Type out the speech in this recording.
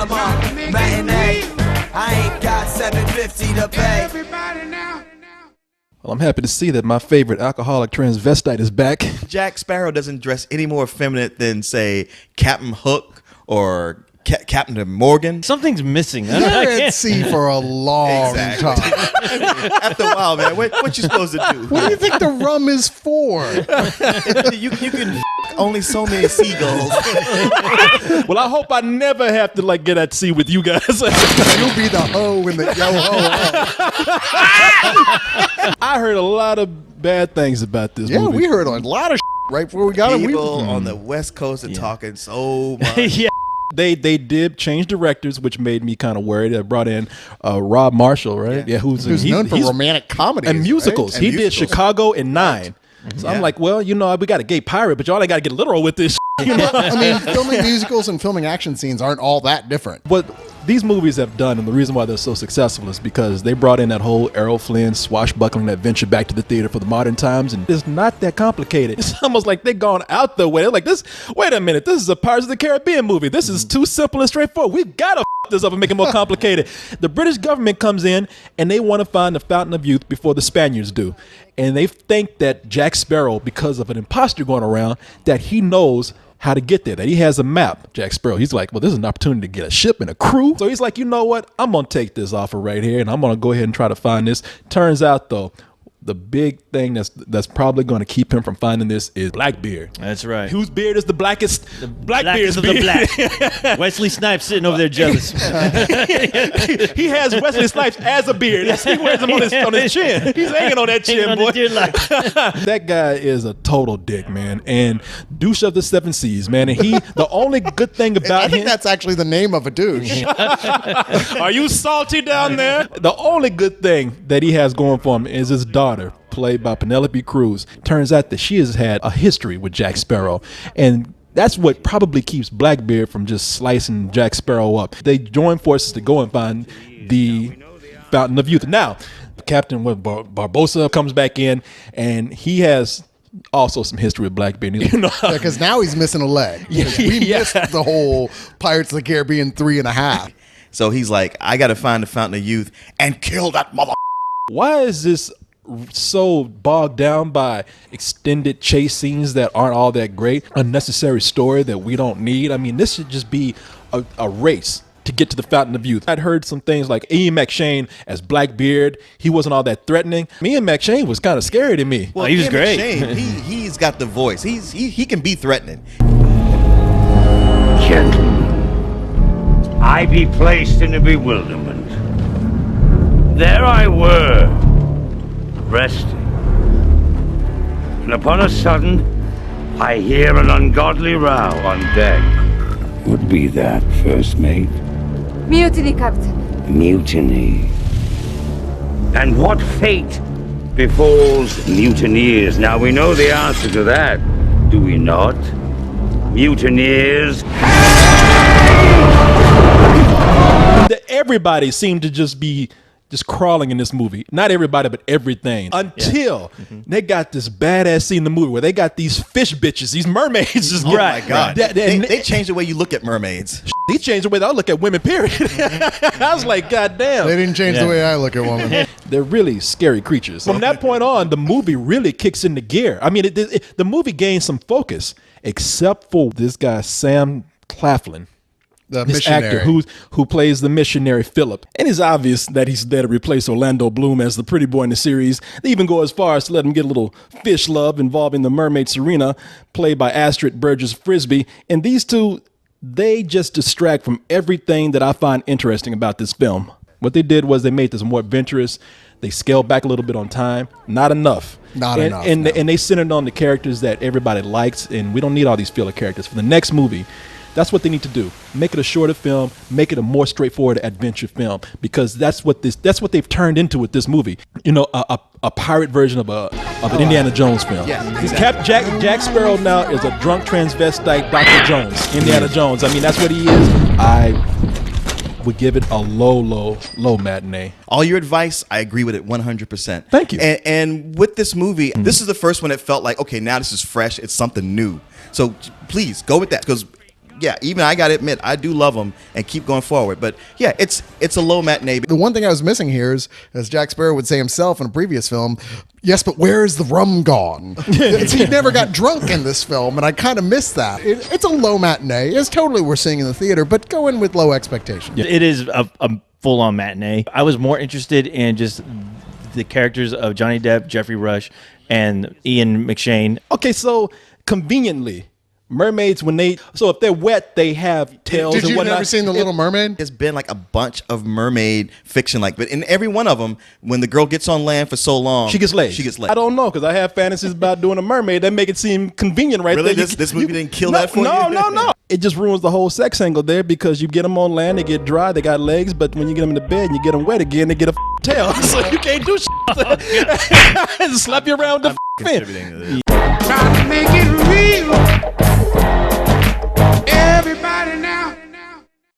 cinema matinee. I ain't got $7.50 to pay. Well, I'm happy to see that my favorite alcoholic transvestite is back. Jack Sparrow doesn't dress any more effeminate than, say, Captain Hook or Captain Morgan. Something's missing. You're at sea for a long time. After a while, man, what you supposed to do? What do you think the rum is for? you can only so many seagulls. Well, I hope I never have to like get at sea with you guys. You'll be the hoe in the yo-ho. I heard a lot of bad things about this Yeah, movie. we heard a lot of right before we got it. People on the West Coast are talking so much. Yeah. They did change directors, which made me kind of worried. They brought in Rob Marshall, right? Yeah, who's known for romantic comedies and musicals. right? He And did musicals. Chicago and Nine. So I'm like, well, you know, we got a gay pirate, but y'all ain't got to get literal with this. You know? I mean, filming musicals and filming action scenes aren't all that different. What these movies have done, and the reason why they're so successful, is because they brought in that whole Errol Flynn swashbuckling adventure back to the theater for the modern times, and it's not that complicated. It's almost like they've gone out the way. They're like, wait a minute, this is a Pirates of the Caribbean movie. This is too simple and straightforward. We've got to this up and make it more complicated. The British government comes in, and they want to find the Fountain of Youth before the Spaniards do. And they think that Jack Sparrow, because of an imposter going around, that he knows how to get there, that he has a map. Jack Sparrow, he's like, well, this is an opportunity to get a ship and a crew. So he's like, you know what? I'm going to take this offer right here, and I'm going to go ahead and try to find this. Turns out, though, the big thing that's probably going to keep him from finding this is Blackbeard. That's right. Whose beard is the blackest? Blackbeard's Blackest of beard. the black. Wesley Snipes sitting over there jealous. He has Wesley Snipes as a beard. He wears him on his chin. He's hanging on that chin, boy. That guy is a total dick, man, and douche of the seven seas, man. And the only good thing about I think him. that's actually the name of a douche. Are you salty down there? The only good thing that he has going for him is his daughter, played by Penelope Cruz. Turns out that she has had a history with Jack Sparrow, and that's what probably keeps Blackbeard from just slicing Jack Sparrow up. They join forces to go and find the Fountain of Youth. Now, Captain Barbosa comes back in, and he has also some history with Blackbeard. You know, Because now he's missing a leg. We missed the whole Pirates of the Caribbean 3.5. So he's like, I got to find the Fountain of Youth and kill that mother. why is this so bogged down by extended chase scenes that aren't all that great, unnecessary story that we don't need? I mean, this should just be a race to get to the Fountain of Youth. I'd heard some things like Ian McShane as Blackbeard. He wasn't all that threatening. Ian McShane was kind of scary to me. Well, he was Ian great. McShane, he's got the voice. He can be threatening. Gentlemen, I be placed in a bewilderment. There I were, resting, and upon a sudden, I hear an ungodly row on deck. What be that, first mate? Mutiny, Captain. Mutiny. And what fate befalls mutineers? Now we know the answer to that, do we not? Mutineers. Everybody seemed to just be crawling in this movie. Not everybody, but everything. Until they got this badass scene in the movie where they got these fish bitches, these mermaids. Just Oh my God. Right. They changed the way you look at mermaids. They changed the way that I look at women, period. I was like, God damn. They didn't change the way I look at women. They're really scary creatures. From that point on, the movie really kicks into gear. I mean, the movie gains some focus, except for this guy, Sam Claflin. The This missionary. actor who plays the missionary Philip. And it's obvious that he's there to replace Orlando Bloom as the pretty boy in the series. They even go as far as to let him get a little fish love involving the mermaid Serena, played by Astrid Burgess Frisbee. And these two, they just distract from everything that I find interesting about this film. What they did was they made this more adventurous. They scaled back a little bit on time. Not enough. And they centered on the characters that everybody likes. And we don't need all these filler characters. For the next movie, that's what they need to do. Make it a shorter film, make it a more straightforward adventure film, because that's what they've turned into with this movie. You know, a pirate version of an Indiana Jones film. Yeah, Jack Sparrow now is a drunk transvestite Dr. Jones, Indiana Jones. I mean, that's what he is. I would give it a low matinee. All your advice, I agree with it 100%. Thank you. And with this movie, this is the first one that felt like, okay, now this is fresh. It's something new. So please go with that, because yeah, even I got to admit, I do love them and keep going forward. But yeah, it's a low matinee. The one thing I was missing here is, as Jack Sparrow would say himself in a previous film, yes, but where is the rum gone? He never got drunk in this film, and I kind of missed that. It's a low matinee. It's totally we're seeing in the theater, but go in with low expectations. It is a full-on matinee. I was more interested in just the characters of Johnny Depp, Jeffrey Rush, and Ian McShane. Okay, so conveniently, mermaids if they're wet, they have tails Did and you whatnot. never seen The Little Mermaid? There's been like a bunch of mermaid fiction, but in every one of them, when the girl gets on land for so long, She gets laid. She gets laid. I don't know, because I have fantasies about doing a mermaid that make it seem convenient right Really? there. This movie didn't kill that for you? No. It just ruins the whole sex angle there, because you get them on land, they get dry, they got legs, but when you get them in the bed and you get them wet again, they get a tail. So you can't do shit. Slap you around the fin. Trying to make it real. Everybody